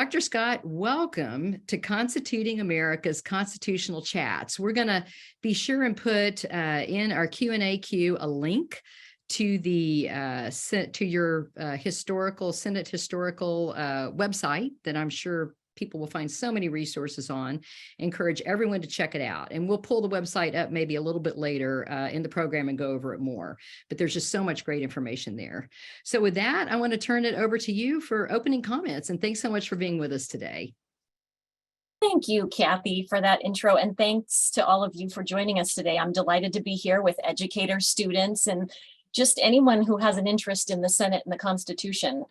Dr. Scott, welcome to Constituting America's Constitutional Chats. We're going to be sure and put in our Q&A queue a link to the your Senate historical website that I'm sure people will find so many resources on. Encourage everyone to check it out. And we'll pull the website up maybe a little bit later in the program and go over it more. But there's just so much great information there. So with that, I want to turn it over to you for opening comments. And thanks so much for being with us today. Thank you, Kathy, for that intro. And thanks to all of you for joining us today. I'm delighted to be here with educators, students, and just anyone who has an interest in the Senate and the Constitution.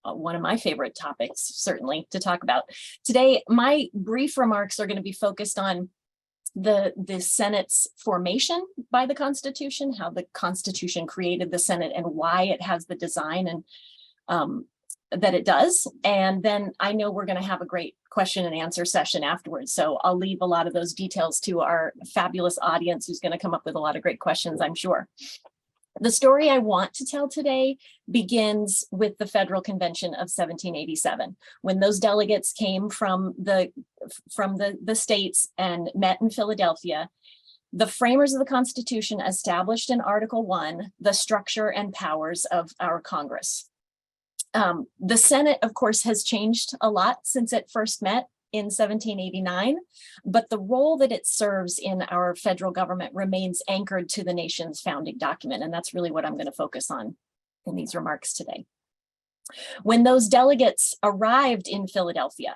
One of my favorite topics, certainly, to talk about. Today, my brief remarks are going to be focused on the Senate's formation by the Constitution, how the Constitution created the Senate and why it has the design and that it does. And then I know we're going to have a great question and answer session afterwards. So I'll leave a lot of those details to our fabulous audience who's going to come up with a lot of great questions, I'm sure. The story I want to tell today begins with the Federal Convention of 1787, when those delegates came from the states and met in Philadelphia. The framers of the Constitution established in Article 1 the structure and powers of our Congress. The Senate, of course, has changed a lot since it first met in 1789, but the role that it serves in our federal government remains anchored to the nation's founding document, and that's really what I'm going to focus on in these remarks today. When those delegates arrived in Philadelphia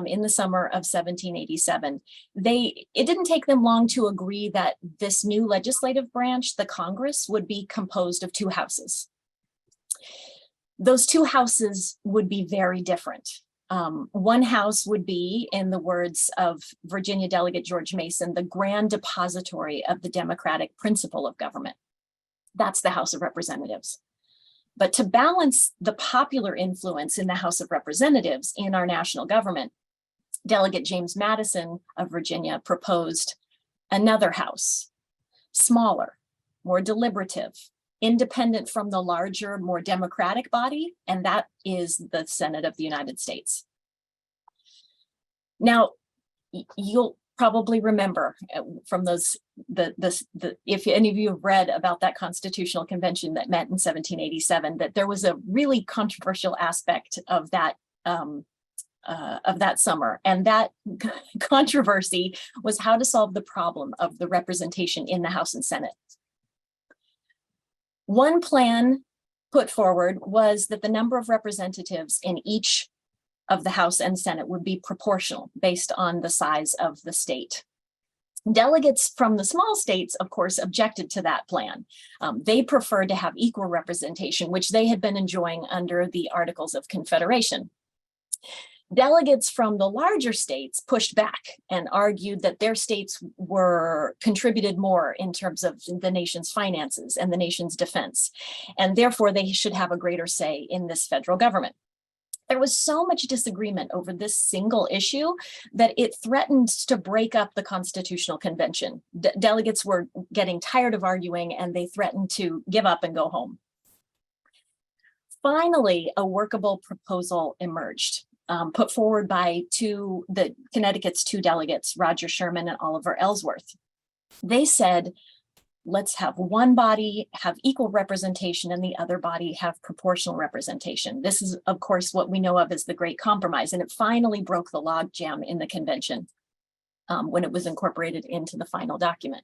in the summer of 1787, it didn't take them long to agree that this new legislative branch, the Congress, would be composed of two houses. Those two houses would be very different. One house would be, in the words of Virginia Delegate George Mason, the grand depository of the democratic principle of government. That's the House of Representatives. But to balance the popular influence in the House of Representatives in our national government, Delegate James Madison of Virginia proposed another house, smaller, more deliberative, independent from the larger, more democratic body, and that is the Senate of the United States. Now, you'll probably remember from those, if any of you have read about that constitutional convention that met in 1787, that there was a really controversial aspect of that summer, and that controversy was how to solve the problem of the representation in the House and Senate. One plan put forward was that the number of representatives in each of the House and Senate would be proportional based on the size of the state. Delegates from the small states, of course, objected to that plan. They preferred to have equal representation, which they had been enjoying under the Articles of Confederation. Delegates from the larger states pushed back and argued that their states were contributed more in terms of the nation's finances and the nation's defense, and therefore they should have a greater say in this federal government. There was so much disagreement over this single issue that it threatened to break up the Constitutional Convention. Delegates were getting tired of arguing, and they threatened to give up and go home. Finally, a workable proposal emerged. Put forward by Connecticut's two delegates, Roger Sherman and Oliver Ellsworth. They said, let's have one body have equal representation and the other body have proportional representation. This is, of course, what we know of as the Great Compromise, and it finally broke the logjam in the convention when it was incorporated into the final document.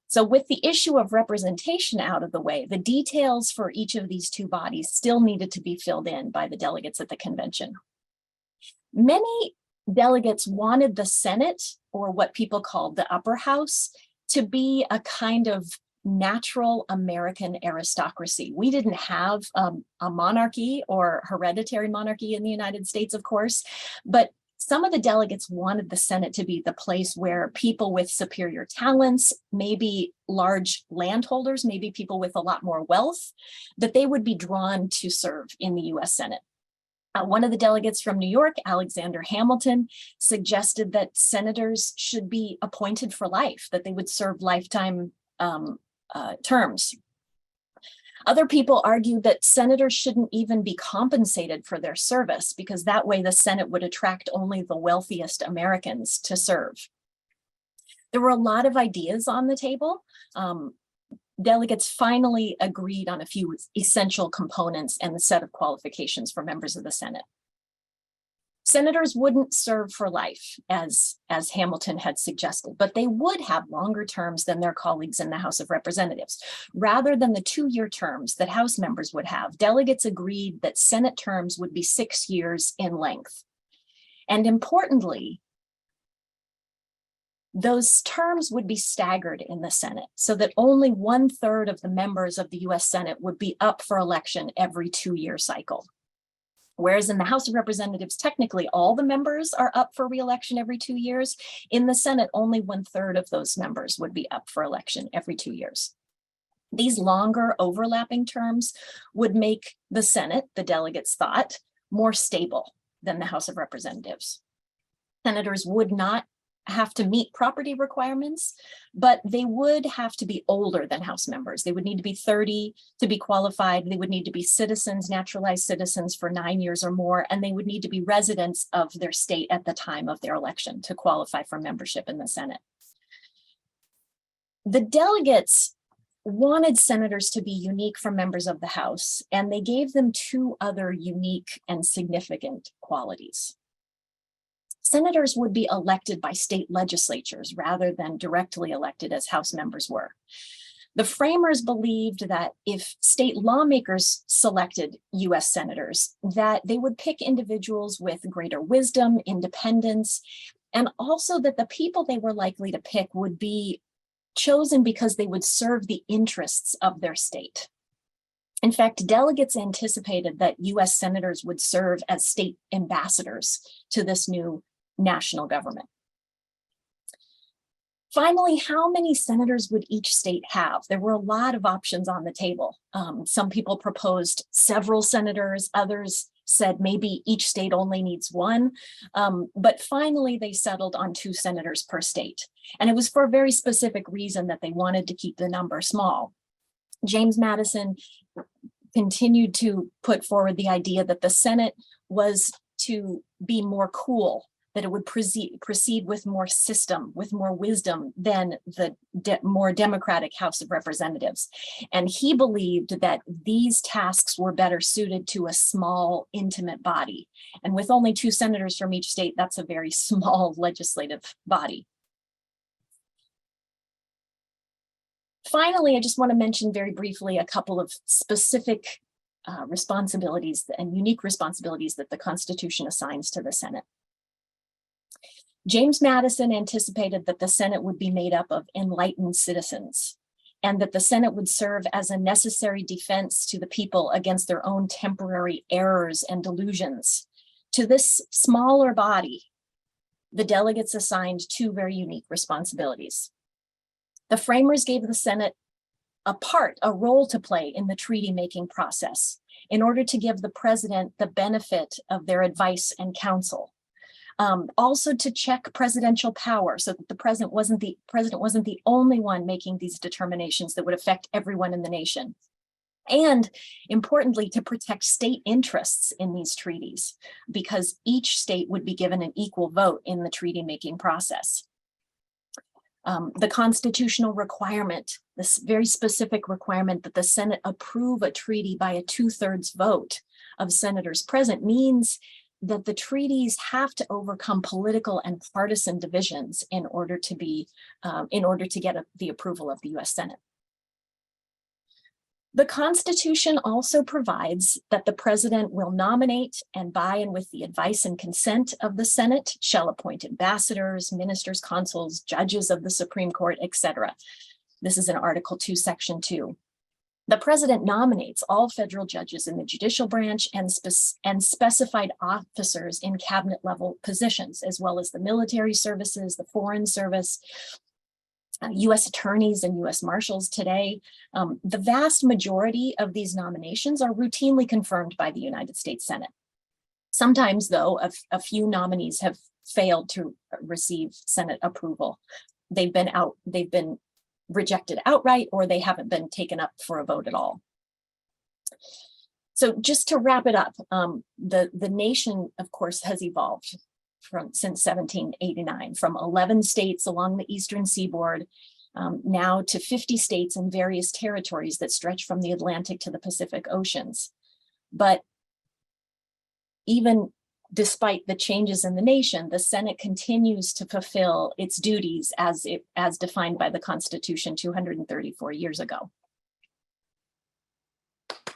So with the issue of representation out of the way, the details for each of these two bodies still needed to be filled in by the delegates at the convention. Many delegates wanted the Senate, or what people called the upper house, to be a kind of natural American aristocracy. We didn't have a monarchy or hereditary monarchy in the United States, of course, but some of the delegates wanted the Senate to be the place where people with superior talents, maybe large landholders, maybe people with a lot more wealth, that they would be drawn to serve in the US Senate. One of the delegates from New York, Alexander Hamilton, suggested that senators should be appointed for life, that they would serve lifetime terms. Other people argue that senators shouldn't even be compensated for their service because that way the Senate would attract only the wealthiest Americans to serve. There were a lot of ideas on the table. Delegates finally agreed on a few essential components and the set of qualifications for members of the Senate. Senators wouldn't serve for life, as Hamilton had suggested, but they would have longer terms than their colleagues in the House of Representatives. Rather than the 2-year terms that House members would have, delegates agreed that Senate terms would be 6 years in length. And importantly, those terms would be staggered in the Senate so that only 1/3 of the members of the US Senate would be up for election every 2-year cycle. Whereas in the House of Representatives, technically all the members are up for re-election every 2 years. In the Senate, only 1/3 of those members would be up for election every 2 years. These longer overlapping terms would make the Senate, the delegates thought, more stable than the House of Representatives. Senators would not have to meet property requirements, but they would have to be older than House members. They would need to be 30 to be qualified. They would need to be citizens, naturalized citizens for 9 years or more, and they would need to be residents of their state at the time of their election to qualify for membership in the Senate. The delegates wanted senators to be unique from members of the House, and they gave them 2 other unique and significant qualities. Senators would be elected by state legislatures rather than directly elected as House members were. The framers believed that if state lawmakers selected US senators, that they would pick individuals with greater wisdom, independence, and also that the people they were likely to pick would be chosen because they would serve the interests of their state. In fact, delegates anticipated that US senators would serve as state ambassadors to this new national government. Finally, how many senators would each state have? There were a lot of options on the table. Some people proposed several senators, others said maybe each state only needs 1, but finally they settled on 2 senators per state. And it was for a very specific reason that they wanted to keep the number small. James Madison continued to put forward the idea that the Senate was to be more cool, that it would proceed with more system, with more wisdom than the more democratic House of Representatives. And he believed that these tasks were better suited to a small, intimate body. And with only 2 senators from each state, that's a very small legislative body. Finally, I just want to mention very briefly a couple of specific responsibilities and unique responsibilities that the Constitution assigns to the Senate. James Madison anticipated that the Senate would be made up of enlightened citizens and that the Senate would serve as a necessary defense to the people against their own temporary errors and delusions. To this smaller body, the delegates assigned 2 very unique responsibilities. The framers gave the Senate a role to play in the treaty-making process in order to give the president the benefit of their advice and counsel. Also to check presidential power so that the president wasn't the only one making these determinations that would affect everyone in the nation. And importantly, to protect state interests in these treaties, because each state would be given an equal vote in the treaty-making process. The constitutional requirement, this very specific requirement that the Senate approve a treaty by a 2/3 vote of senators present, means that the treaties have to overcome political and partisan divisions in order to get the approval of the US Senate. The Constitution also provides that the president will nominate and by and with the advice and consent of the Senate shall appoint ambassadors, ministers, consuls, judges of the Supreme Court, etc. This is in Article 2, Section 2. The president nominates all federal judges in the judicial branch and specified officers in cabinet level positions, as well as the military services, the foreign service, US attorneys and US marshals today. The vast majority of these nominations are routinely confirmed by the United States Senate. Sometimes, though, a few nominees have failed to receive Senate approval. They've been rejected outright, or they haven't been taken up for a vote at all. So just to wrap it up, the nation, of course, has evolved since 1789, from 11 states along the eastern seaboard, now to 50 states and various territories that stretch from the Atlantic to the Pacific Oceans. But even despite the changes in the nation, the Senate continues to fulfill its duties as defined by the Constitution 234 years ago.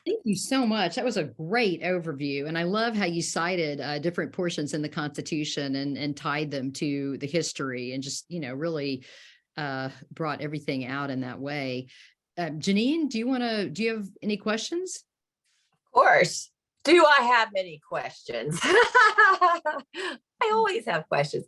Thank you so much. That was a great overview. And I love how you cited different portions in the Constitution and tied them to the history and just, really brought everything out in that way. Janine, do you have any questions? Of course. Do I have any questions? I always have questions.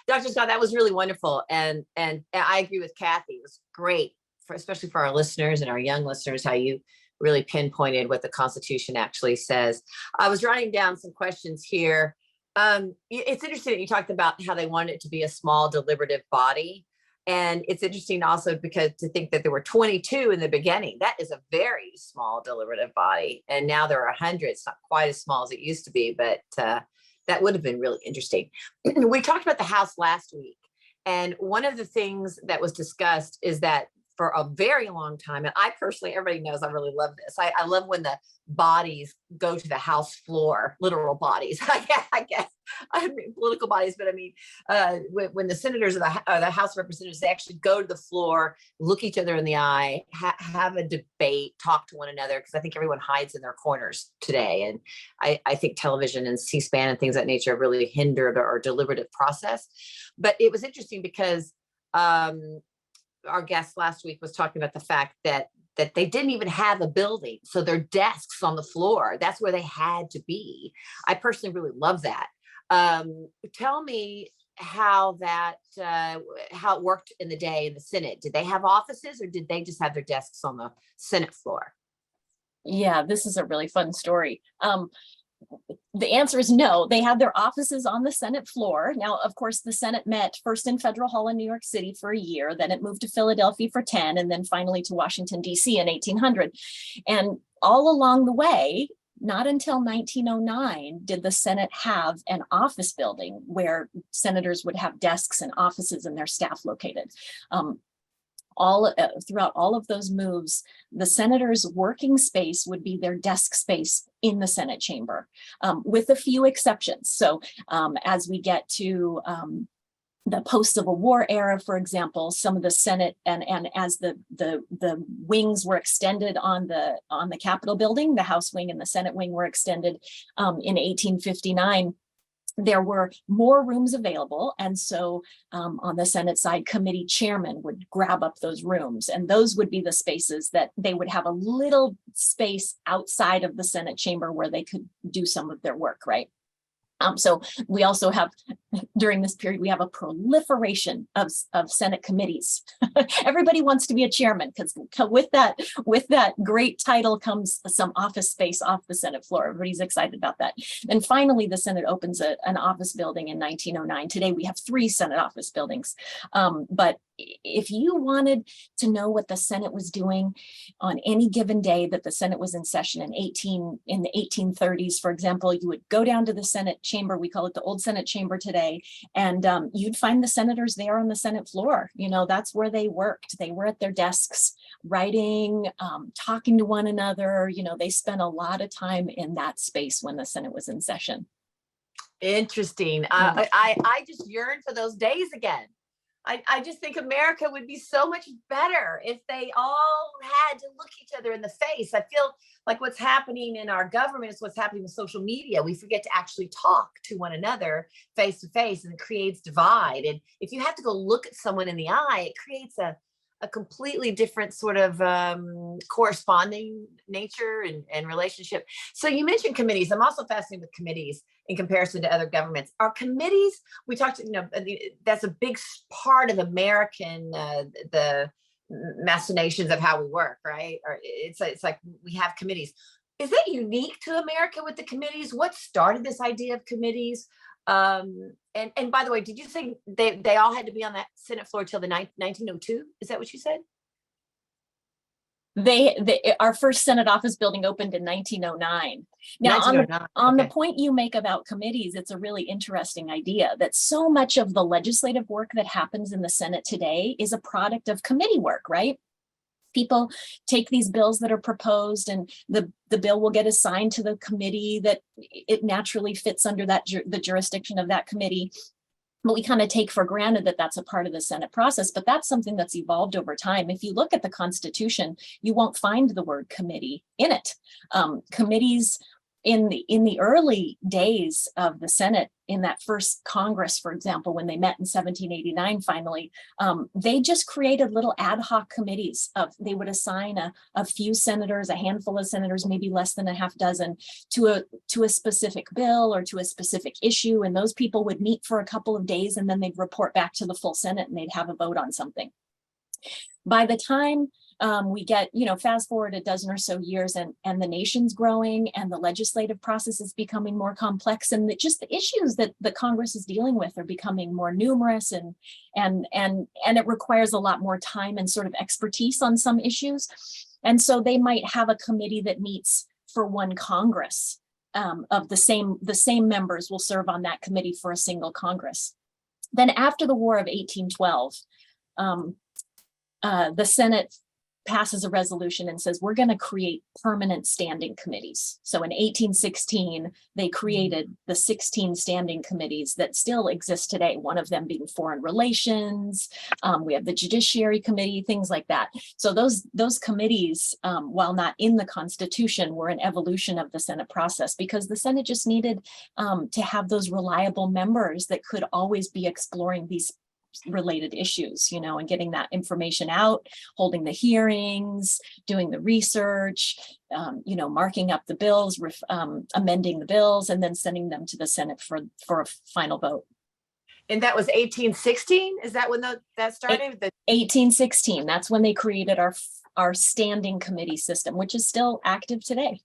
Dr. Scott, that was really wonderful. And I agree with Kathy. It was great, especially for our listeners and our young listeners, how you really pinpointed what the Constitution actually says. I was writing down some questions here. It's interesting that you talked about how they wanted it to be a small deliberative body. And it's interesting also because to think that there were 22 in the beginning, that is a very small deliberative body. And now there are 100. It's not quite as small as it used to be, but that would have been really interesting. We talked about the House last week. And one of the things that was discussed is that for a very long time, and I personally, everybody knows I really love this. I love when the bodies go to the House floor, literal bodies, I guess. I mean, political bodies, but I mean, when the senators or the House representatives, they actually go to the floor, look each other in the eye, have a debate, talk to one another, because I think everyone hides in their corners today. And I think television and C-SPAN and things of that nature have really hindered our deliberative process. But it was interesting because our guest last week was talking about the fact that they didn't even have a building. So their desks on the floor, that's where they had to be. I personally really love that. Tell me how it worked in the day in the Senate. Did they have offices or did they just have their desks on the Senate floor? Yeah, this is a really fun story. The answer is no. They had their offices on the Senate floor. Now, of course, the Senate met first in Federal Hall in New York City for a year, then it moved to Philadelphia for 10, and then finally to Washington, D.C. in 1800. And all along the way, not until 1909 did the Senate have an office building where senators would have desks and offices and their staff located. Throughout all of those moves, the senators' working space would be their desk space in the Senate chamber, with a few exceptions. So as we get to the post-Civil War era, for example, some of the Senate and as the wings were extended on the Capitol building, the House wing and the Senate wing were extended in 1859. There were more rooms available. And so on the Senate side, committee chairmen would grab up those rooms. And those would be the spaces that they would have a little space outside of the Senate chamber where they could do some of their work, right? So we also have, during this period, we have a proliferation of Senate committees. Everybody wants to be a chairman because with that great title comes some office space off the Senate floor. Everybody's excited about that. And finally, the Senate opens an office building in 1909. Today, we have 3 Senate office buildings. But if you wanted to know what the Senate was doing on any given day that the Senate was in session in the 1830s, for example, you would go down to the Senate chamber. We call it the Old Senate Chamber today, and you'd find the senators there on the Senate floor. That's where they worked. They were at their desks, writing, talking to one another. They spent a lot of time in that space when the Senate was in session. Interesting. I just yearn for those days again. I just think America would be so much better if they all had to look each other in the face. I feel like what's happening in our government is what's happening with social media. We forget to actually talk to one another face to face, and it creates divide. And if you have to go look at someone in the eye, it creates a completely different sort of corresponding nature and relationship. So you mentioned committees. I'm also fascinated with committees in comparison to other governments. Are committees, we talked, that's a big part of American, the machinations of how we work, right? Or it's like we have committees. Is that unique to America with the committees? What started this idea of committees? And by the way, did you say they all had to be on that Senate floor till the 1902? Is that what you said? Our first Senate office building opened in 1909. Now, 1909. on the Okay. point you make about committees, it's a really interesting idea that so much of the legislative work that happens in the Senate today is a product of committee work, right? People take these bills that are proposed, and the bill will get assigned to the committee that it naturally fits under the jurisdiction of that committee. But we kind of take for granted that that's a part of the Senate process, but that's something that's evolved over time. If you look at the Constitution, you won't find the word committee in it. Committees in the early days of the Senate, in that first Congress, for example, when they met in 1789, finally, they just created little ad hoc committees. They would assign a few senators, a handful of senators, maybe less than a half dozen, to a specific bill or to a specific issue, and those people would meet for a couple of days, and then they'd report back to the full Senate, and they'd have a vote on something. By the time we get, fast forward a dozen or so years, and the nation's growing, and the legislative process is becoming more complex, and just the issues that the Congress is dealing with are becoming more numerous, and it requires a lot more time and sort of expertise on some issues. And so they might have a committee that meets for one Congress, of the same members will serve on that committee for a single Congress. Then after the War of 1812, the Senate passes a resolution and says, we're going to create permanent standing committees. So in 1816, they created the 16 standing committees that still exist today, one of them being foreign relations. We have the Judiciary Committee, things like that. So those committees, while not in the Constitution, were an evolution of the Senate process, because the Senate just needed to have those reliable members that could always be exploring these related issues, and getting that information out, holding the hearings, doing the research, marking up the bills, amending the bills, and then sending them to the Senate for a final vote. And that was 1816? Is that when that started? 1816. That's when they created our standing committee system, which is still active today.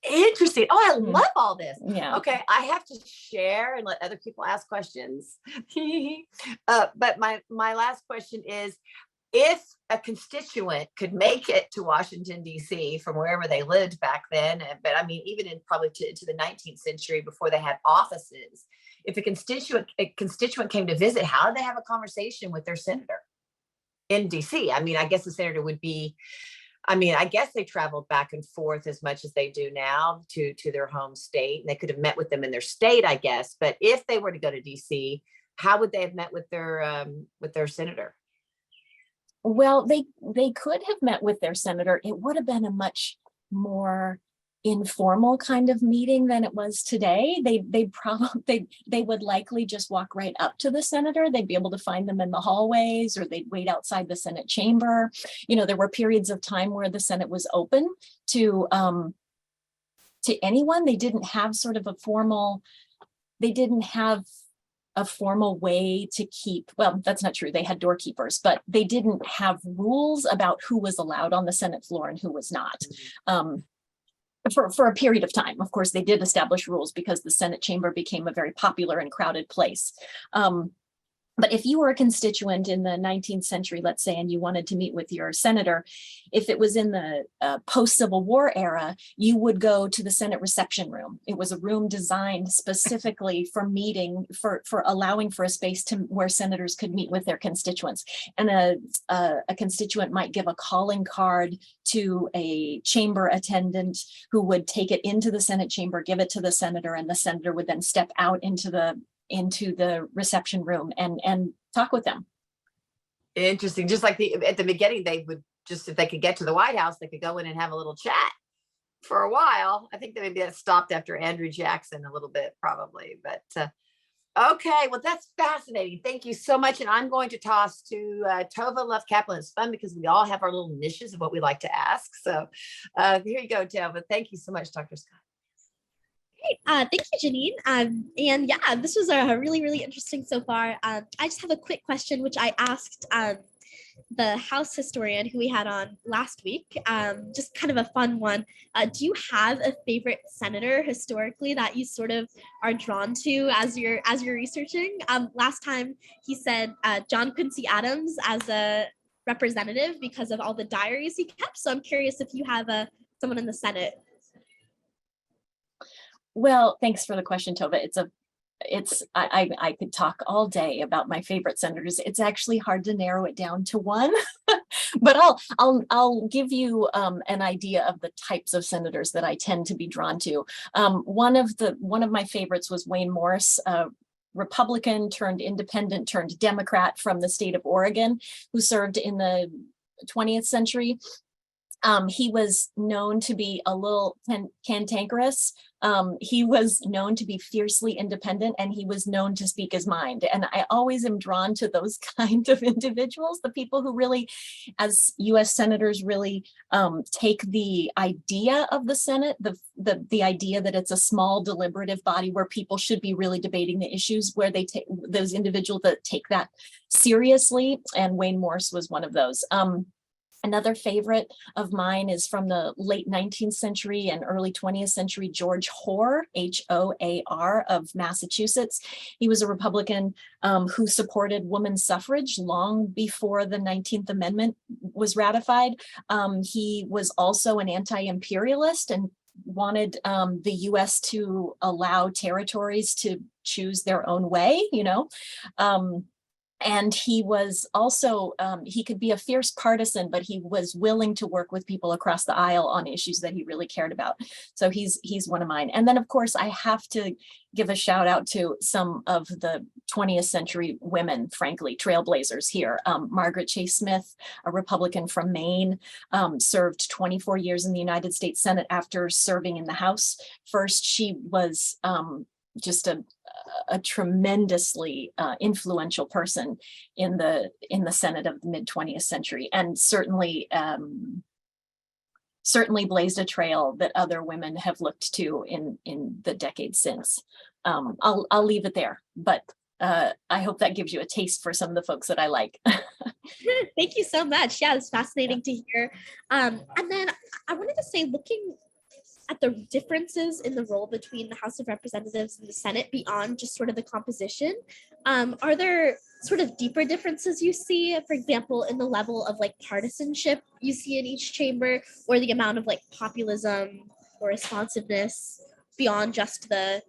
Interesting. Oh, I love all this. Yeah. Okay, I have to share and let other people ask questions. But my last question is, if a constituent could make it to Washington, D.C. from wherever they lived back then, but I mean, even in probably to the 19th century before they had offices, if a constituent came to visit, how did they have a conversation with their senator in D.C.? I mean, I guess the senator would be, I guess they traveled back and forth as much as they do now to their home state, and they could have met with them in their state, I guess. But if they were to go to DC, how would they have met with their senator? Well, they could have met with their senator. It would have been a much more informal kind of meeting than it was today. They would likely just walk right up to the senator. They'd be able to find them in the hallways, or they'd wait outside the Senate chamber. There were periods of time where the Senate was open to anyone. They didn't have a formal way to keep, well, that's not true. They had doorkeepers, but they didn't have rules about who was allowed on the Senate floor and who was not. For a period of time. Of course, they did establish rules because the Senate chamber became a very popular and crowded place. But if you were a constituent in the 19th century, let's say, and you wanted to meet with your senator, if it was in the post-Civil War era, you would go to the Senate reception room. It was a room designed specifically for meeting, for allowing for a space where senators could meet with their constituents. And a constituent might give a calling card to a chamber attendant who would take it into the Senate chamber, give it to the senator, and the senator would then step out into the reception room and talk with them. Interesting. Just like at the beginning, they would just, if they could get to the White House, they could go in and have a little chat for a while. I think that maybe that stopped after Andrew Jackson a little bit, probably. But okay, well, that's fascinating. Thank you so much. And I'm going to toss to Tova Love Kaplan. It's fun because we all have our little niches of what we like to ask. So here you go, Tova. Thank you so much, Dr. Scott. Thank you, Janine. And yeah, this was really, really interesting so far. I just have a quick question, which I asked the House historian who we had on last week, just kind of a fun one. Do you have a favorite senator historically that you sort of are drawn to as you're researching? Last time he said John Quincy Adams as a representative because of all the diaries he kept. So I'm curious if you have someone in the Senate. Well, thanks for the question, Tova. I could talk all day about my favorite senators. It's actually hard to narrow it down to one, but I'll give you an idea of the types of senators that I tend to be drawn to. One of my favorites was Wayne Morse, Republican turned independent turned Democrat from the state of Oregon, who served in the 20th century. He was known to be a little cantankerous. He was known to be fiercely independent, and he was known to speak his mind. And I always am drawn to those kind of individuals, the people who really, as US senators, really take the idea of the Senate, the idea that it's a small deliberative body where people should be really debating the issues, where they take those individuals that take that seriously. And Wayne Morse was one of those. Another favorite of mine is from the late 19th century and early 20th century, George Hoar, H-O-A-R, of Massachusetts. He was a Republican who supported women's suffrage long before the 19th Amendment was ratified. He was also an anti-imperialist and wanted the US to allow territories to choose their own way, and he was also, he could be a fierce partisan, but he was willing to work with people across the aisle on issues that he really cared about. So he's one of mine. And then, of course, I have to give a shout out to some of the 20th century women, frankly, trailblazers here. Margaret Chase Smith, a Republican from Maine, served 24 years in the United States Senate after serving in the House. First, she was just a tremendously influential person in the Senate of the mid 20th century, and certainly blazed a trail that other women have looked to in the decades since. I'll leave it there, but I hope that gives you a taste for some of the folks that I like. Thank you so much. Yeah, it's fascinating to hear. And then I wanted to say, looking at the differences in the role between the House of Representatives and the Senate beyond just sort of the composition, are there sort of deeper differences you see, for example, in the level of like partisanship you see in each chamber, or the amount of like populism or responsiveness beyond just the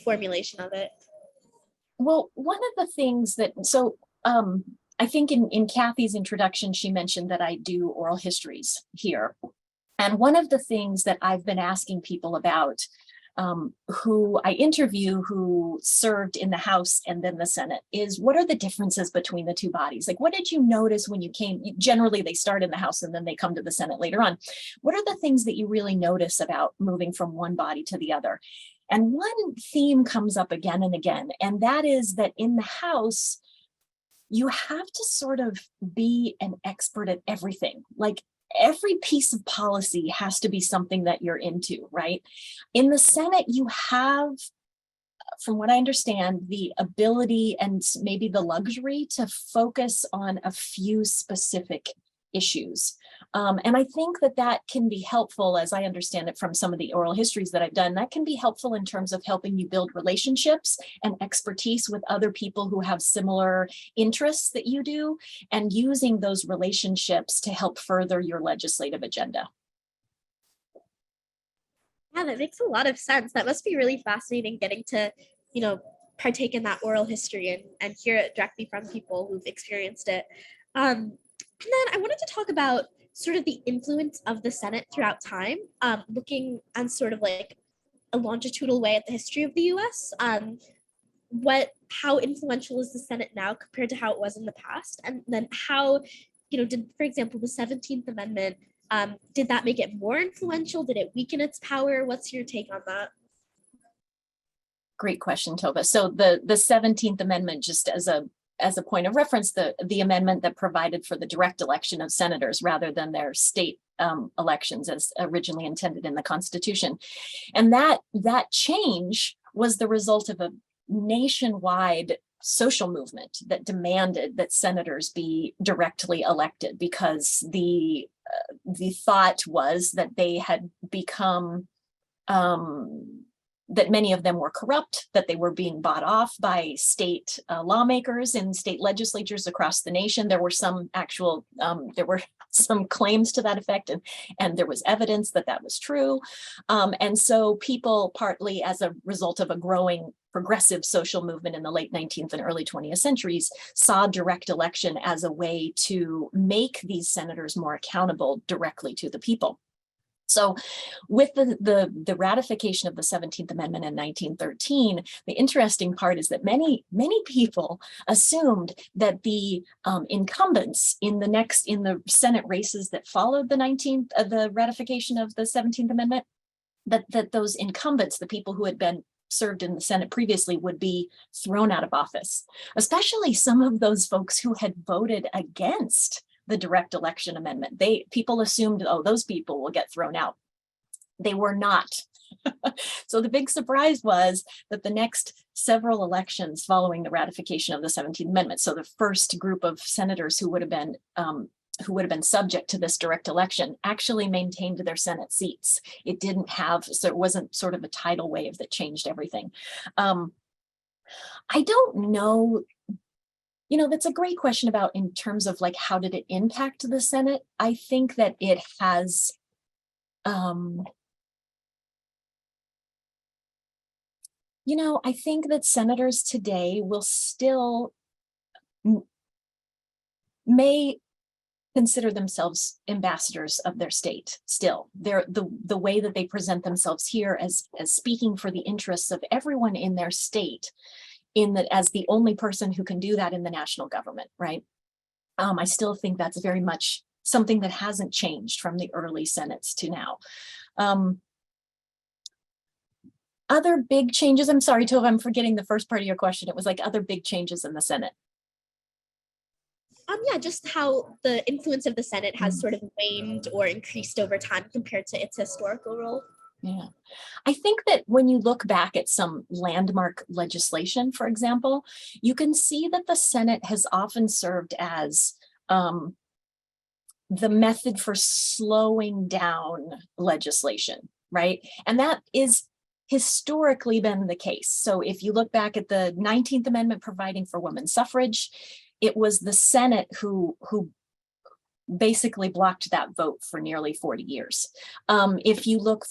formulation of it? Well, one of the things that, I think in Kathy's introduction, she mentioned that I do oral histories here. And one of the things that I've been asking people about who I interview who served in the House and then the Senate is, what are the differences between the two bodies? Like, what did you notice when you came? Generally, they start in the House and then they come to the Senate later on. What are the things that you really notice about moving from one body to the other? And one theme comes up again and again, and that is that in the House, you have to sort of be an expert at everything. Like, every piece of policy has to be something that you're into, right? In the Senate, you have, from what I understand, the ability and maybe the luxury to focus on a few specific issues. And I think that can be helpful, as I understand it from some of the oral histories that I've done. That can be helpful in terms of helping you build relationships and expertise with other people who have similar interests that you do, and using those relationships to help further your legislative agenda. Yeah, that makes a lot of sense. That must be really fascinating, getting to, partake in that oral history and hear it directly from people who've experienced it. And then I wanted to talk about sort of the influence of the Senate throughout time, looking on sort of like a longitudinal way at the history of the US. How influential is the Senate now compared to how it was in the past? And then how, did, for example, the 17th Amendment, did that make it more influential? Did it weaken its power? What's your take on that? Great question, Tova. So the 17th Amendment, just as a point of reference, the amendment that provided for the direct election of senators rather than their state elections as originally intended in the Constitution. And that change was the result of a nationwide social movement that demanded that senators be directly elected, because the thought was that they had become that many of them were corrupt, that they were being bought off by state lawmakers and state legislatures across the nation. There were some actual, there were some claims to that effect, and there was evidence that that was true. And so people, partly as a result of a growing progressive social movement in the late 19th and early 20th centuries, saw direct election as a way to make these senators more accountable directly to the people. So with the ratification of the 17th Amendment in 1913, the interesting part is that many people assumed that the incumbents in the Senate races that followed the ratification of the 17th Amendment, that those incumbents, the people who had been served in the Senate previously, would be thrown out of office, especially some of those folks who had voted against the direct election amendment. People assumed, oh, those people will get thrown out. They were not. So the big surprise was that the next several elections following the ratification of the 17th Amendment, so the first group of senators who would have been subject to this direct election, actually maintained their Senate seats. It didn't have, so it wasn't sort of a tidal wave that changed everything. I don't know. That's a great question about in terms of like, how did it impact the Senate? I think that it has, I think that senators today will still may consider themselves ambassadors of their state still. They're the way that they present themselves here as speaking for the interests of everyone in their state, as the only person who can do that in the national government, right? I still think that's very much something that hasn't changed from the early Senates to now. Other big changes, I'm sorry, Tova, I'm forgetting the first part of your question. It was like other big changes in the Senate. Yeah, just how the influence of the Senate has sort of waned or increased over time compared to its historical role. Yeah, I think that when you look back at some landmark legislation, for example, you can see that the Senate has often served as the method for slowing down legislation, right? And that is historically been the case. So if you look back at the 19th Amendment providing for women's suffrage, it was the Senate who basically blocked that vote for nearly 40 years. If you look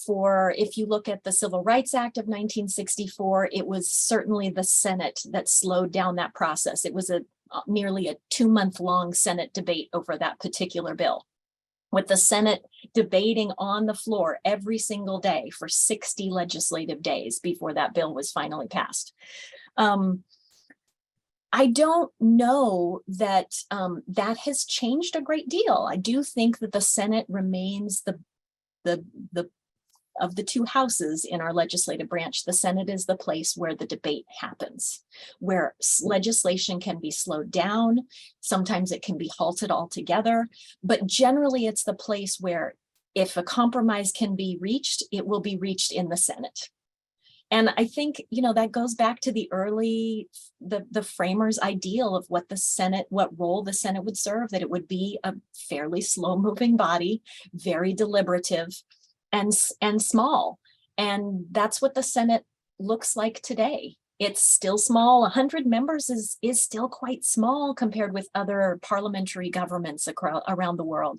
at the Civil Rights Act of 1964, it was certainly the Senate that slowed down that process. It was nearly a 2-month-long Senate debate over that particular bill, with the Senate debating on the floor every single day for 60 legislative days before that bill was finally passed. I don't know that that has changed a great deal. I do think that the Senate remains of the two houses in our legislative branch. The Senate is the place where the debate happens, where legislation can be slowed down. Sometimes it can be halted altogether, but generally it's the place where if a compromise can be reached, it will be reached in the Senate. And I think, that goes back to the framers' ideal of what role the Senate would serve, that it would be a fairly slow moving body, very deliberative and small. And that's what the Senate looks like today. It's still small. 100 members is still quite small compared with other parliamentary governments around the world.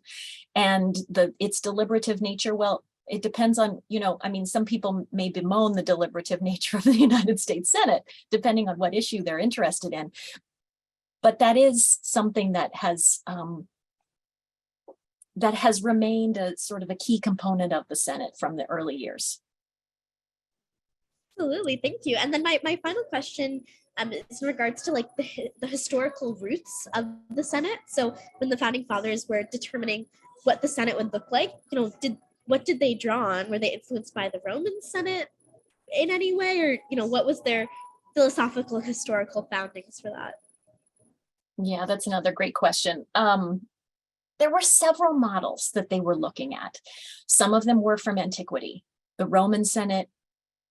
And its deliberative nature, well, it depends on, some people may bemoan the deliberative nature of the United States Senate, depending on what issue they're interested in. But that is something that has remained a sort of a key component of the Senate from the early years. Absolutely, thank you. And then my final question is in regards to like the historical roots of the Senate. So when the founding fathers were determining what the Senate would look like, what did they draw on? Were they influenced by the Roman Senate in any way, or what was their philosophical historical foundings for that? Yeah, that's another great question. There were several models that they were looking at. Some of them were from antiquity, the Roman Senate,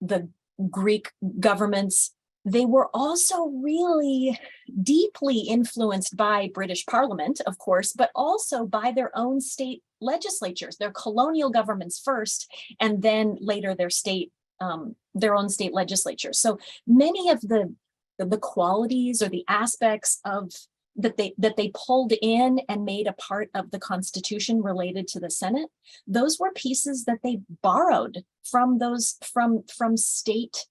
the Greek governments. They were also really deeply influenced by British Parliament, of course, but also by their own state legislatures, their colonial governments first, and then later their state state legislature. So many of the qualities or the aspects of that they pulled in and made a part of the Constitution related to the Senate, those were pieces that they borrowed from those from state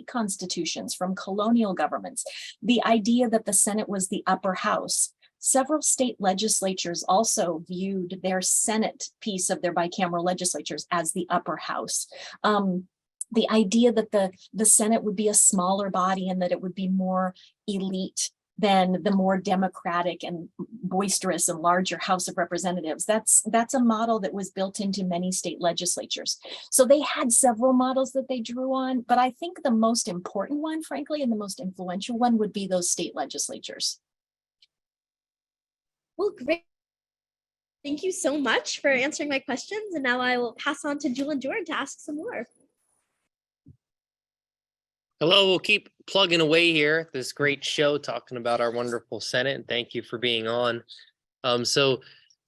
constitutions, from colonial governments. The idea that the Senate was the upper house. Several state legislatures also viewed their Senate piece of their bicameral legislatures as the upper house. The idea that the Senate would be a smaller body and that it would be more elite than the more democratic and boisterous and larger House of Representatives. That's a model that was built into many state legislatures. So they had several models that they drew on, but I think the most important one, frankly, and the most influential one would be those state legislatures. Well, great. Thank you so much for answering my questions. And now I will pass on to Jewel and Jordan to ask some more. Hello, we'll keep plugging away here. This great show talking about our wonderful Senate, and thank you for being on. So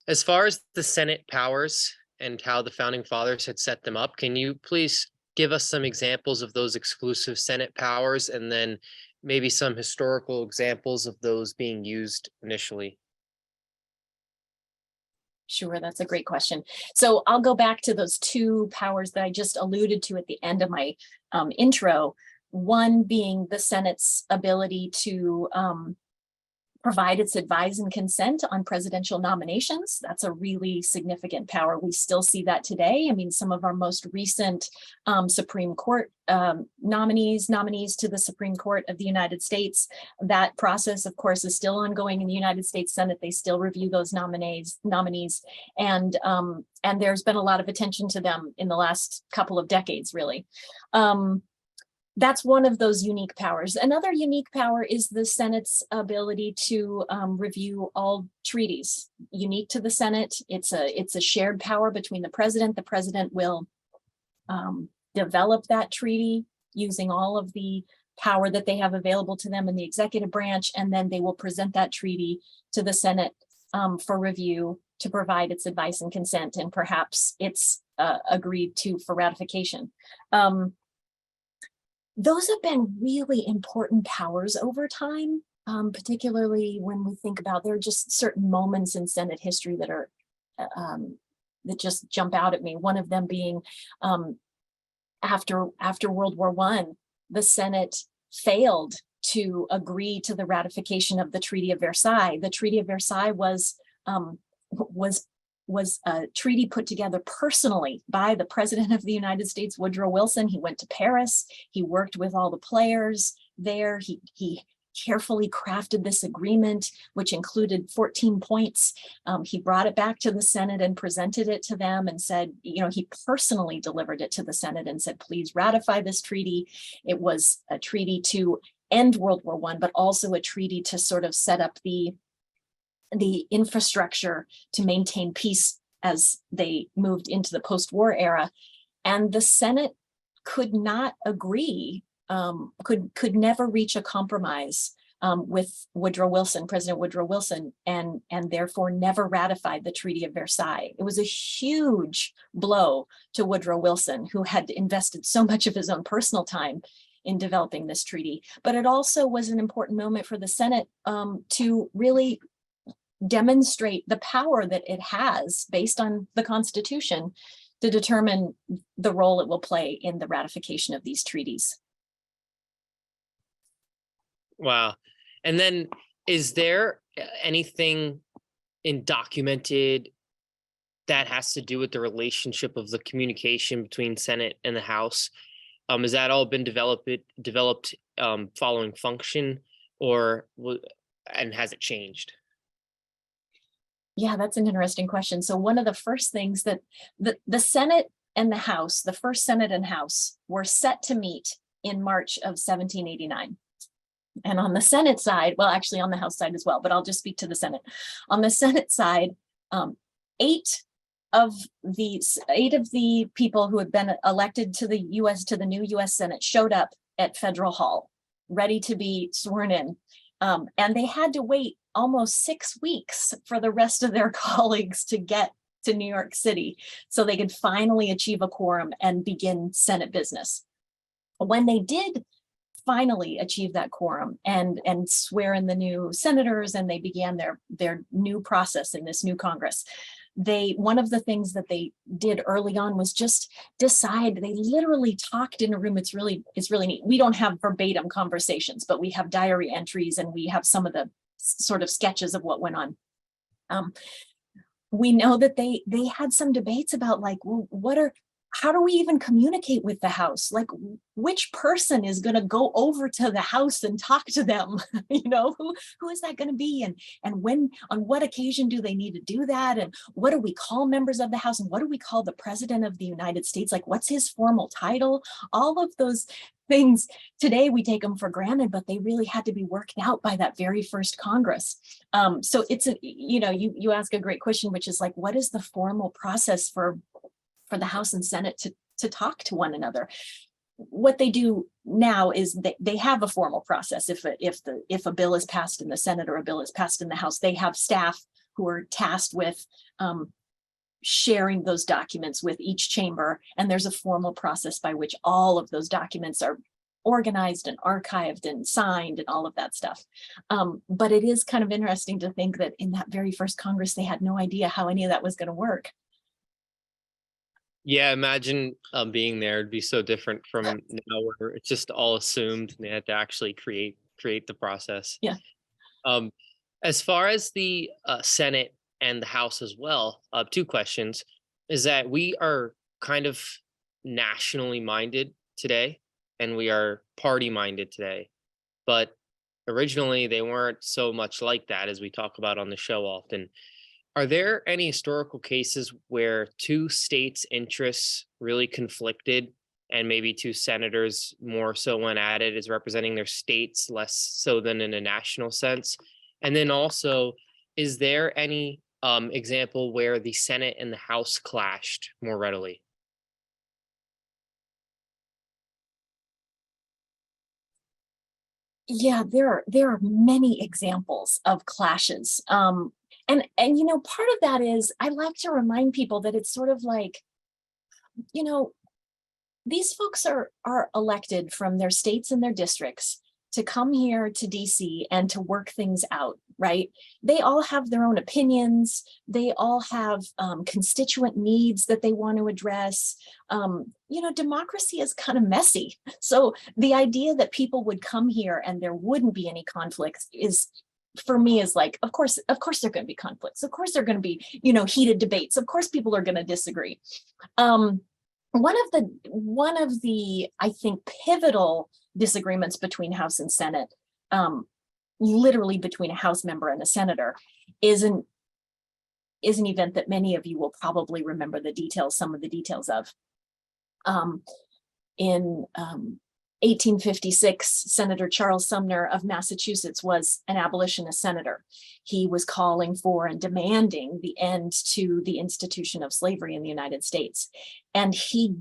as far as the Senate powers and how the founding fathers had set them up, can you please give us some examples of those exclusive Senate powers and then maybe some historical examples of those being used initially? Sure, that's a great question. So I'll go back to those two powers that I just alluded to at the end of my intro. One being the Senate's ability to provide its advice and consent on presidential nominations. That's a really significant power. We still see that today. I mean, some of our most recent Supreme Court nominees to the Supreme Court of the United States, that process, of course, is still ongoing in the United States Senate. They still review those nominees, and there's been a lot of attention to them in the last couple of decades, really. That's one of those unique powers. Another unique power is the Senate's ability to review all treaties. Unique to the Senate, it's a shared power between the president. The president will develop that treaty using all of the power that they have available to them in the executive branch, and then they will present that treaty to the Senate for review, to provide its advice and consent, and perhaps it's agreed to for ratification. Those have been really important powers over time, particularly when we think about, there are just certain moments in Senate history that are that just jump out at me. One of them being after World War I, the Senate failed to agree to the ratification of the Treaty of Versailles. The Treaty of Versailles was a treaty put together personally by the President of the United States, Woodrow Wilson. He went to Paris. He worked with all the players there. He carefully crafted this agreement, which included 14 points. He brought it back to the Senate and presented it to them and said, he personally delivered it to the Senate and said, please ratify this treaty. It was a treaty to end World War I, but also a treaty to sort of set up the infrastructure to maintain peace as they moved into the post-war era. And the Senate could not agree, could never reach a compromise with President Woodrow Wilson, and therefore never ratified the Treaty of Versailles. It was a huge blow to Woodrow Wilson, who had invested so much of his own personal time in developing this treaty. But it also was an important moment for the Senate to really demonstrate the power that it has based on the Constitution to determine the role it will play in the ratification of these treaties. Wow. And then is there anything documented that has to do with the relationship of the communication between Senate and the House? Has that all been developed following function, and has it changed? Yeah, that's an interesting question. So one of the first things that the Senate and the House, the first Senate and House, were set to meet in March of 1789. And on the Senate side, well, actually on the House side as well, but I'll just speak to the Senate. On the Senate side, eight of the people who had been elected to the new U.S. Senate showed up at Federal Hall, ready to be sworn in. And they had to wait almost 6 weeks for the rest of their colleagues to get to New York City so they could finally achieve a quorum and begin Senate business. When they did finally achieve that quorum and swear in the new senators, and they began their new process in this new Congress, one of the things that they did early on was just decide. They literally talked in a room. It's really neat. We don't have verbatim conversations, but we have diary entries, and we have some of the sort of sketches of what went on. We know that they had some debates about, like, well, how do we even communicate with the House? Like, which person is going to go over to the House and talk to them? Who is that going to be? And when, on what occasion do they need to do that? And what do we call members of the House? And what do we call the President of the United States? Like, what's his formal title? All of those things today we take them for granted, but they really had to be worked out by that very first Congress. So it's you ask a great question, which is like, what is the formal process for the House and Senate to talk to one another? What they do now is they have a formal process. If a bill is passed in the Senate or a bill is passed in the House, they have staff who are tasked with sharing those documents with each chamber. And there's a formal process by which all of those documents are organized and archived and signed and all of that stuff. But it is kind of interesting to think that in that very first Congress, they had no idea how any of that was going to work. Yeah, imagine being there. It'd be so different from now, where it's just all assumed and they had to actually create the process. Yeah. As far as the Senate and the House as well, two questions is that we are kind of nationally minded today, and we are party minded today. But originally they weren't so much like that, as we talk about on the show often. Are there any historical cases where two states' interests really conflicted, and maybe two senators more so went at it as representing their states, less so than in a national sense? And then also, is there any example where the Senate and the House clashed more readily? Yeah, there are many examples of clashes. And part of that is, I like to remind people that it's sort of like, these folks are elected from their states and their districts to come here to DC and to work things out, right? They all have their own opinions. They all have constituent needs that they want to address. Democracy is kind of messy. So the idea that people would come here and there wouldn't be any conflicts is, for me, is like, of course there are going to be conflicts. Of course there are going to be, heated debates. Of course people are going to disagree. One of the I think pivotal disagreements between House and Senate, literally between a House member and a senator, is an event that many of you will probably remember some of the details of. In 1856, Senator Charles Sumner of Massachusetts was an abolitionist senator. He was calling for and demanding the end to the institution of slavery in the United States. And he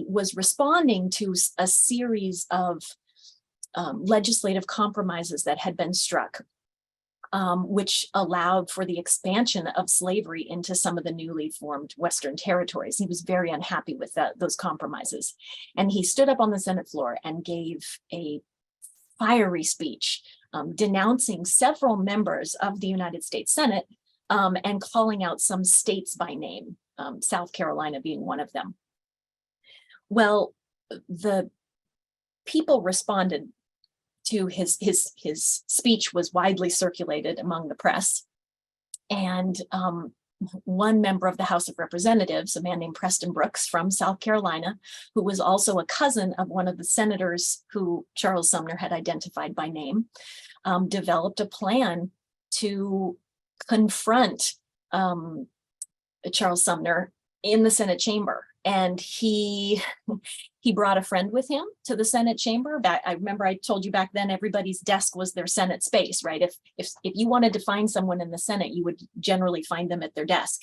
was responding to a series of legislative compromises that had been struck, which allowed for the expansion of slavery into some of the newly formed Western territories. He was very unhappy with those compromises. And he stood up on the Senate floor and gave a fiery speech denouncing several members of the United States Senate and calling out some states by name, South Carolina being one of them. Well, the people responded to his speech, was widely circulated among the press. And one member of the House of Representatives, a man named Preston Brooks from South Carolina, who was also a cousin of one of the senators who Charles Sumner had identified by name, developed a plan to confront Charles Sumner in the Senate chamber. And he brought a friend with him to the Senate chamber. I remember I told you back then, everybody's desk was their Senate space, right? If you wanted to find someone in the Senate, you would generally find them at their desk.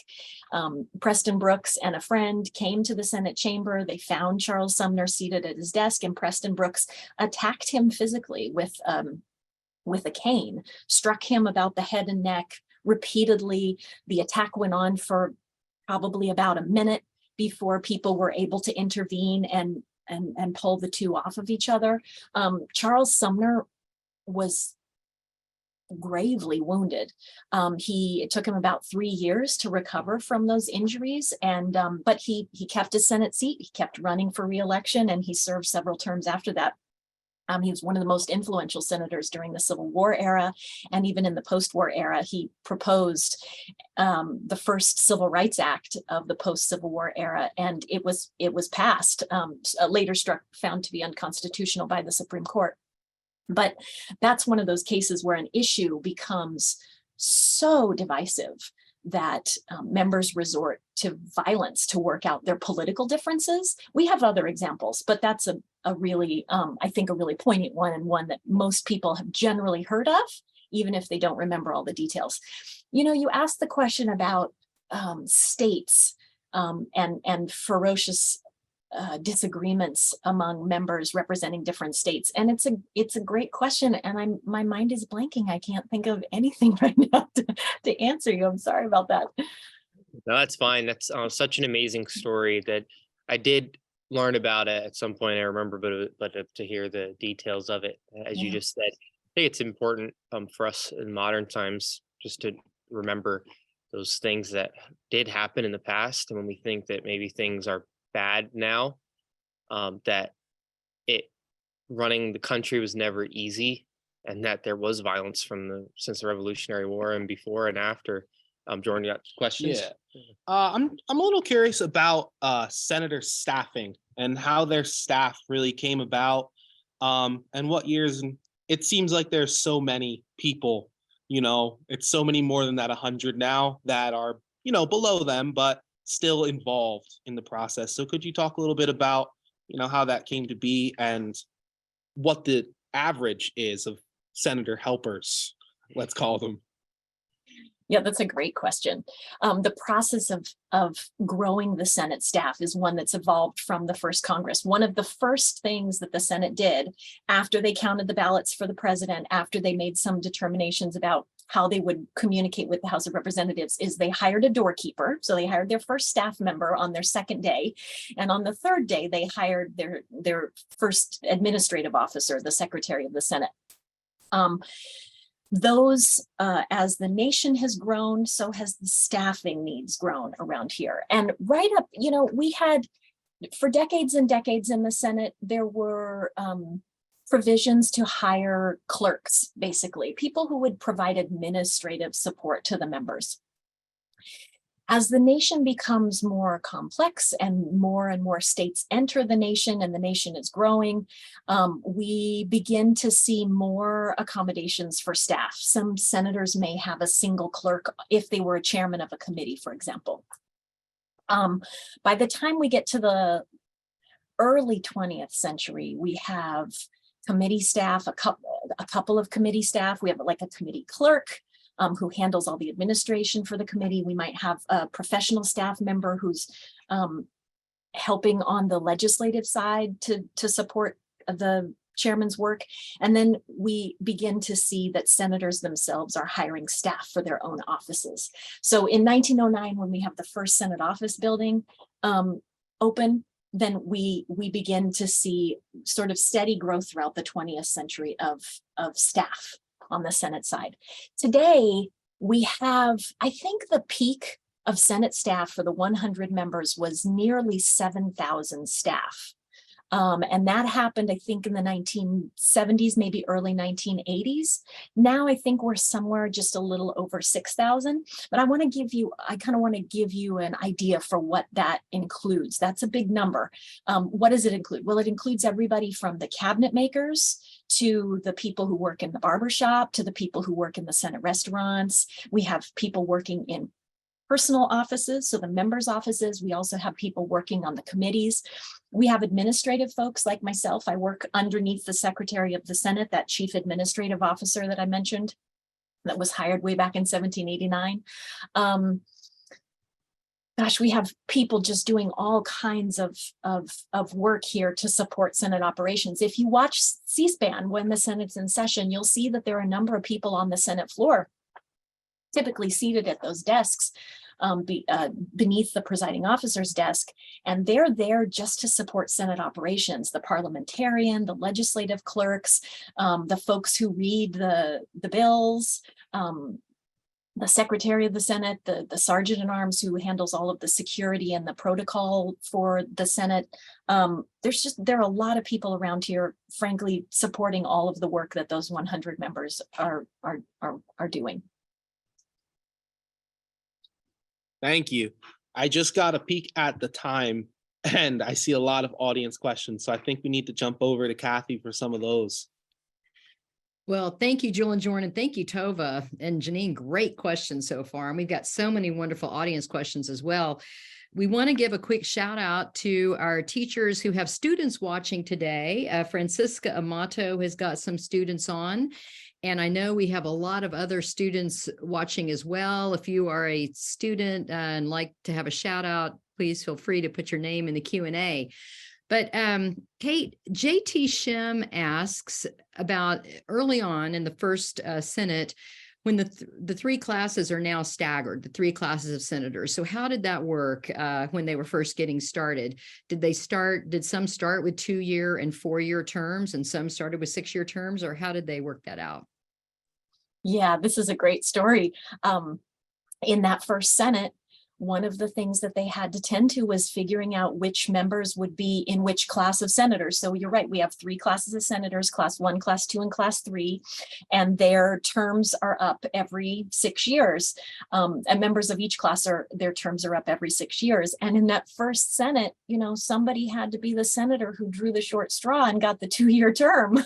Preston Brooks and a friend came to the Senate chamber. They found Charles Sumner seated at his desk, and Preston Brooks attacked him physically with a cane, struck him about the head and neck repeatedly. The attack went on for probably about a minute before people were able to intervene and pull the two off of each other. Charles Sumner was gravely wounded. It took him about 3 years to recover from those injuries, and but he kept his Senate seat. He kept running for re-election, and he served several terms after that. He was one of the most influential senators during the Civil War era, and even in the post-war era, he proposed the first Civil Rights Act of the post-Civil War era, and it was passed, later found to be unconstitutional by the Supreme Court. But that's one of those cases where an issue becomes so divisive that members resort to violence to work out their political differences. We have other examples, but that's a really, I think, a really poignant one, and one that most people have generally heard of, even if they don't remember all the details. You know, you asked the question about states and ferocious disagreements among members representing different states, and it's a great question, and my mind is blanking. I can't think of anything right now to answer you. I'm sorry about that. No, that's fine. That's such an amazing story that I did learn about it at some point. I remember, but to hear the details of it, as you just said, I think it's important for us in modern times just to remember those things that did happen in the past, and when we think that maybe things are bad now, that running the country was never easy, and that there was violence since the Revolutionary War and before and after. Jordan, you got questions? Yeah. I'm a little curious about senator staffing and how their staff really came about, and what years. And it seems like there's so many people, it's so many more than that 100 now that are, below them, but still involved in the process. So could you talk a little bit about, how that came to be and what the average is of senator helpers, let's call them? Yeah, that's a great question. The process of growing the Senate staff is one that's evolved from the first Congress. One of the first things that the Senate did after they counted the ballots for the president, after they made some determinations about how they would communicate with the House of Representatives, is they hired a doorkeeper. So they hired their first staff member on their second day. And on the third day, they hired their first administrative officer, the Secretary of the Senate. As the nation has grown, so has the staffing needs grown around here. And right up, we had, for decades and decades in the Senate, there were provisions to hire clerks, basically, people who would provide administrative support to the members. As the nation becomes more complex and more states enter the nation, and the nation is growing, we begin to see more accommodations for staff. Some senators may have a single clerk if they were a chairman of a committee, for example. By the time we get to the early 20th century, we have committee staff, a couple of committee staff. We have like a committee clerk who handles all the administration for the committee. We might have a professional staff member who's helping on the legislative side to support the chairman's work. And then we begin to see that senators themselves are hiring staff for their own offices. So in 1909, when we have the first Senate office building open, then we begin to see sort of steady growth throughout the 20th century of staff on the Senate side. Today, we have, I think the peak of Senate staff for the 100 members was nearly 7,000 staff. And that happened, I think, in the 1970s, maybe early 1980s. Now I think we're somewhere just a little over 6,000. But I kind of want to give you an idea for what that includes. That's a big number. What does it include? Well, it includes everybody from the cabinet makers to the people who work in the barbershop, to the people who work in the Senate restaurants. We have people working in personal offices, so the members' offices. We also have people working on the committees. We have administrative folks like myself. I work underneath the Secretary of the Senate, that chief administrative officer that I mentioned, that was hired way back in 1789. Gosh, we have people just doing all kinds of work here to support Senate operations. If you watch C-SPAN when the Senate's in session, you'll see that there are a number of people on the Senate floor typically seated at those desks beneath the presiding officer's desk. And they're there just to support Senate operations, the parliamentarian, the legislative clerks, the folks who read the bills, the secretary of the Senate, the sergeant at arms who handles all of the security and the protocol for the Senate. There are a lot of people around here, frankly, supporting all of the work that those 100 members are doing. Thank you. I just got a peek at the time and I see a lot of audience questions. So I think we need to jump over to Kathy for some of those. Well, thank you, Jewel and Jordan. Thank you, Tova and Janine. Great questions so far. And we've got so many wonderful audience questions as well. We want to give a quick shout out to our teachers who have students watching today. Francisca Amato has got some students on. And I know we have a lot of other students watching as well. If you are a student and like to have a shout out, please feel free to put your name in the Q&A. But Kate, JT Shim asks about early on in the first Senate, when the three classes are now staggered, the three classes of senators. So how did that work when they were first getting started? Did some start with 2-year and 4-year terms and some started with 6-year terms, or how did they work that out? Yeah, this is a great story. In that first Senate, one of the things that they had to tend to was figuring out which members would be in which class of senators. So you're right, we have 3 classes of senators, class 1, class 2, and class 3, and their terms are up every 6 years. And members of each class their terms are up every 6 years. And in that first Senate, somebody had to be the senator who drew the short straw and got the 2-year term.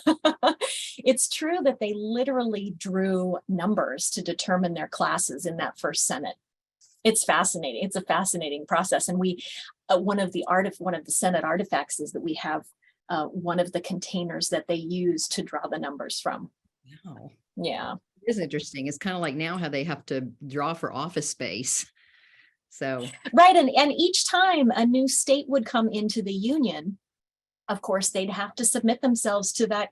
It's true that they literally drew numbers to determine their classes in that first Senate. It's fascinating. It's a fascinating process. And one of the Senate artifacts is that we have one of the containers that they use to draw the numbers from. Wow. Yeah. It is interesting. It's kind of like now how they have to draw for office space. So. Right. And each time a new state would come into the union, of course, they'd have to submit themselves to that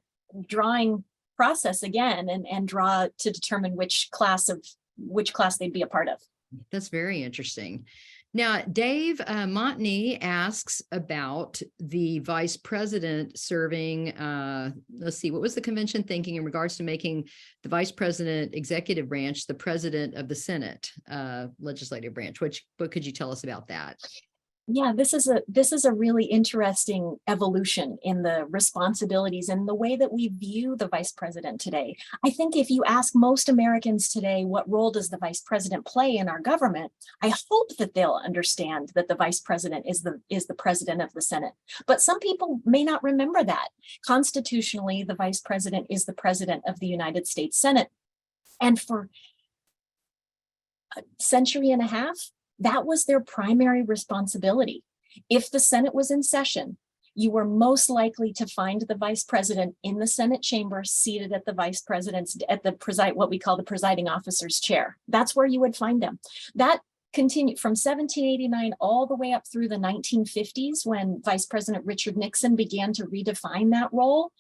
drawing process again and draw to determine which class they'd be a part of. That's very interesting. Now, Dave Montney asks about the vice president serving. Let's see, what was the convention thinking in regards to making the vice president executive branch the president of the Senate legislative branch? What could you tell us about that? Yeah, this is a really interesting evolution in the responsibilities and the way that we view the vice president today. I think if you ask most Americans today, what role does the vice president play in our government? I hope that they'll understand that the vice president is the president of the Senate. But some people may not remember that. Constitutionally, the vice president is the president of the United States Senate. And for a century and a half, that was their primary responsibility. If the Senate was in session, you were most likely to find the vice president in the Senate chamber seated at the vice president's, what we call the presiding officer's chair. That's where you would find them. That continued from 1789 all the way up through the 1950s when Vice President Richard Nixon began to redefine that role.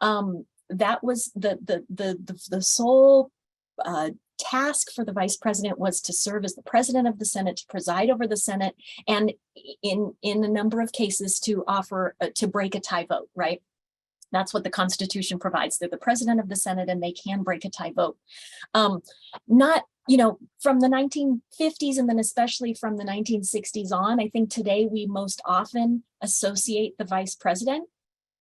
That was the sole task for the vice president was to serve as the president of the Senate, to preside over the Senate, and in a number of cases to break a tie vote, right? That's what the Constitution provides. They're the president of the Senate and they can break a tie vote. From the 1950s and then especially from the 1960s on, I think today we most often associate the vice president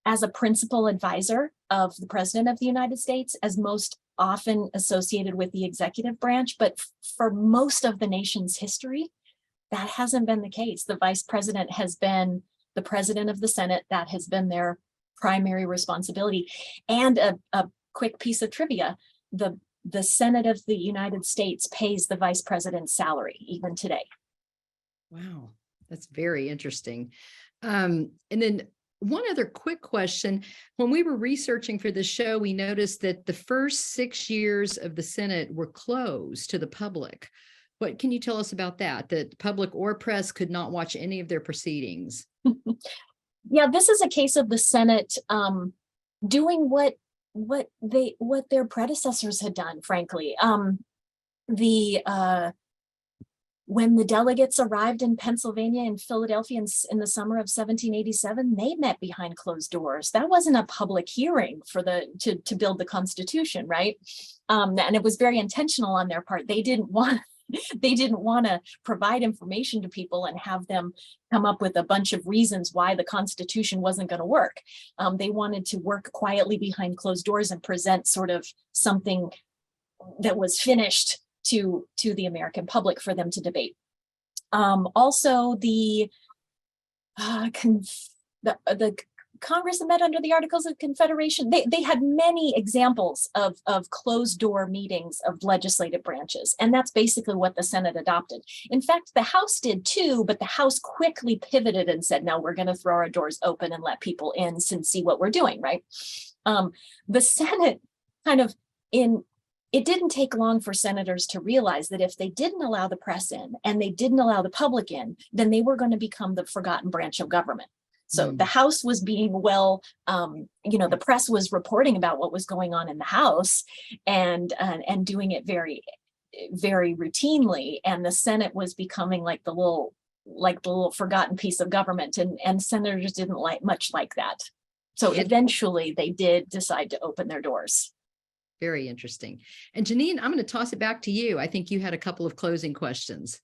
as a principal advisor of the president of the United States, as most often associated with the executive branch. But for most of the nation's history, that hasn't been the case. The vice president has been the president of the Senate. That has been their primary responsibility. And a quick piece of trivia, the Senate of the United States pays the vice president's salary even today. Wow, that's very interesting. And then one other quick question. When we were researching for this show, we noticed that the first 6 years of the Senate were closed to the public. What can you tell us about that? That the public or press could not watch any of their proceedings? Yeah, this is a case of the Senate doing what their predecessors had done, frankly. when the delegates arrived in Pennsylvania and Philadelphia in the summer of 1787, they met behind closed doors. That wasn't a public hearing for to build the Constitution, right? And it was very intentional on their part. They didn't want to provide information to people and have them come up with a bunch of reasons why the Constitution wasn't going to work. They wanted to work quietly behind closed doors and present sort of something that was finished to the American public for them to debate. Also, the Congress that met under the Articles of Confederation, they had many examples of closed door meetings of legislative branches. And that's basically what the Senate adopted. In fact, the House did too, but the House quickly pivoted and said, no, we're going to throw our doors open and let people in and see what we're doing, right? The Senate it didn't take long for senators to realize that if they didn't allow the press in and they didn't allow the public in, then they were going to become the forgotten branch of government. So the House was being the press was reporting about what was going on in the House and doing it very, very routinely. And the Senate was becoming like the little forgotten piece of government. And senators didn't much like that. So eventually they did decide to open their doors. Very interesting. And Janine, I'm going to toss it back to you. I think you had a couple of closing questions.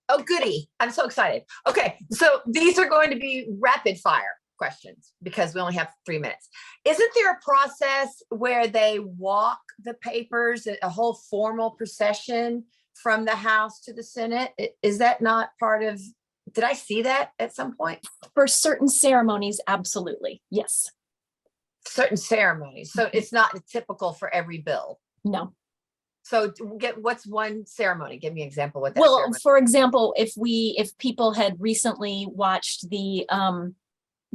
Oh, goody. I'm so excited. Okay, so these are going to be rapid fire questions because we only have 3 minutes. Isn't there a process where they walk the papers, a whole formal procession from the House to the Senate? Is that not part of, did I see that at some point? For certain ceremonies, absolutely. Yes. Certain ceremonies. So it's not typical for every bill. No. So what's one ceremony? Give me an example. What that Well, ceremony. For example, if people had recently watched the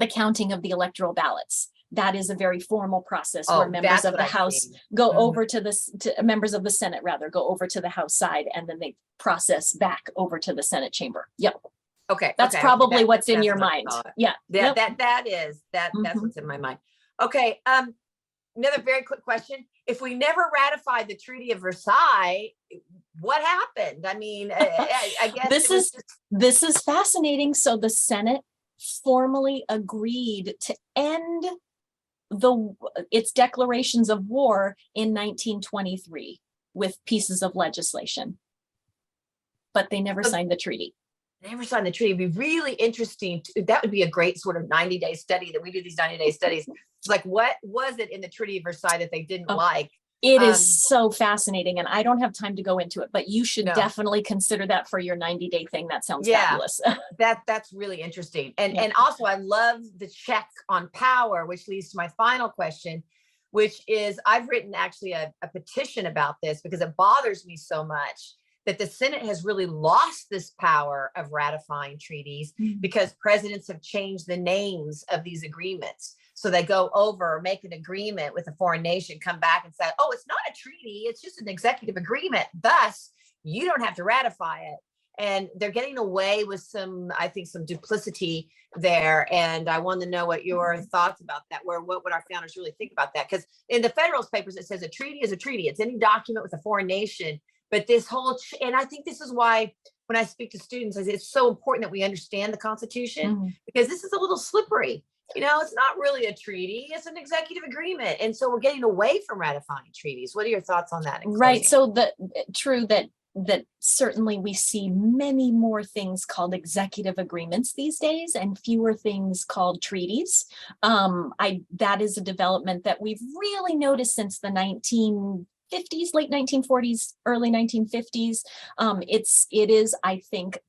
counting of the electoral ballots, that is a very formal process where members of the House go over to members of the Senate rather go over to the House side, and then they process back over to the Senate chamber. Yep. Okay. That's probably what's in your mind. Yeah. That's what's in my mind. Okay. Another very quick question. If we never ratified the Treaty of Versailles, what happened? I mean, I guess this is fascinating. So the Senate formally agreed to end its declarations of war in 1923 with pieces of legislation, but they never signed the treaty. Never signed the treaty. It'd be really interesting. That would be a great sort of 90-day study that we do these 90-day studies. It's like, what was it in the Treaty of Versailles that they didn't like? It is so fascinating, and I don't have time to go into it, but you should definitely consider that for your 90-day thing. That sounds fabulous. That's really interesting. And also I love the check on power, which leads to my final question, which is I've written actually a petition about this because it bothers me so much that the Senate has really lost this power of ratifying treaties because presidents have changed the names of these agreements. So they go over, make an agreement with a foreign nation, come back and say, oh, it's not a treaty, it's just an executive agreement. Thus, you don't have to ratify it. And they're getting away with some duplicity there. And I want to know what your thoughts about that were. What would our founders really think about that? Because in the Federalist Papers, it says a treaty is a treaty. It's any document with a foreign nation. But this whole, and I think this is why when I speak to students, it's so important that we understand the Constitution because this is a little slippery. You know, it's not really a treaty, it's an executive agreement. And so we're getting away from ratifying treaties. What are your thoughts on that? Right. So true that certainly we see many more things called executive agreements these days and fewer things called treaties. That is a development that we've really noticed since the 1950s, late 1940s, early 1950s. It is, I think,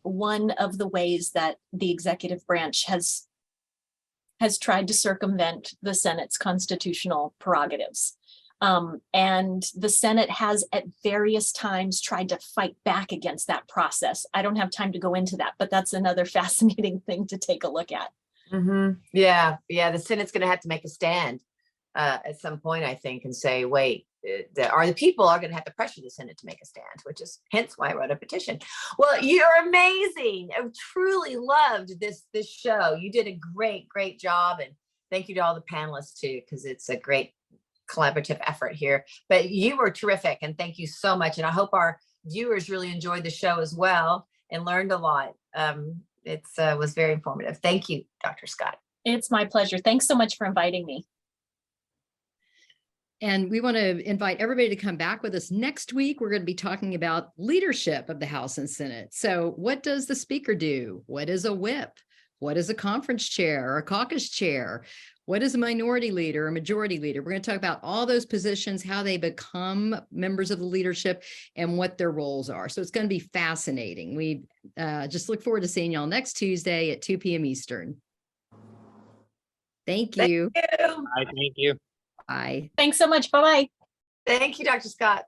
one of the ways that the executive branch has tried to circumvent the Senate's constitutional prerogatives. And the Senate has at various times tried to fight back against that process. I don't have time to go into that, but that's another fascinating thing to take a look at. Yeah. The Senate's going to have to make a stand at some point, I think, and say, wait, the people are going to have to pressure the Senate to make a stand, which is hence why I wrote a petition. Well, you're amazing. I truly loved this show. You did a great job. And thank you to all the panelists too, because it's a great collaborative effort here. But you were terrific, and thank you so much. And I hope our viewers really enjoyed the show as well and learned a lot. It was very informative. Thank you, Dr. Scott. It's my pleasure. Thanks so much for inviting me. And we want to invite everybody to come back with us next week. We're going to be talking about leadership of the House and Senate. So what does the speaker do? What is a whip? What is a conference chair or a caucus chair? What is a minority leader or majority leader? We're going to talk about all those positions, how they become members of the leadership, and what their roles are. So it's going to be fascinating. We just look forward to seeing y'all next Tuesday at 2 p.m. Eastern. Thank you. Thank you. I thank you. Bye. Thanks so much. Bye-bye. Thank you, Dr. Scott.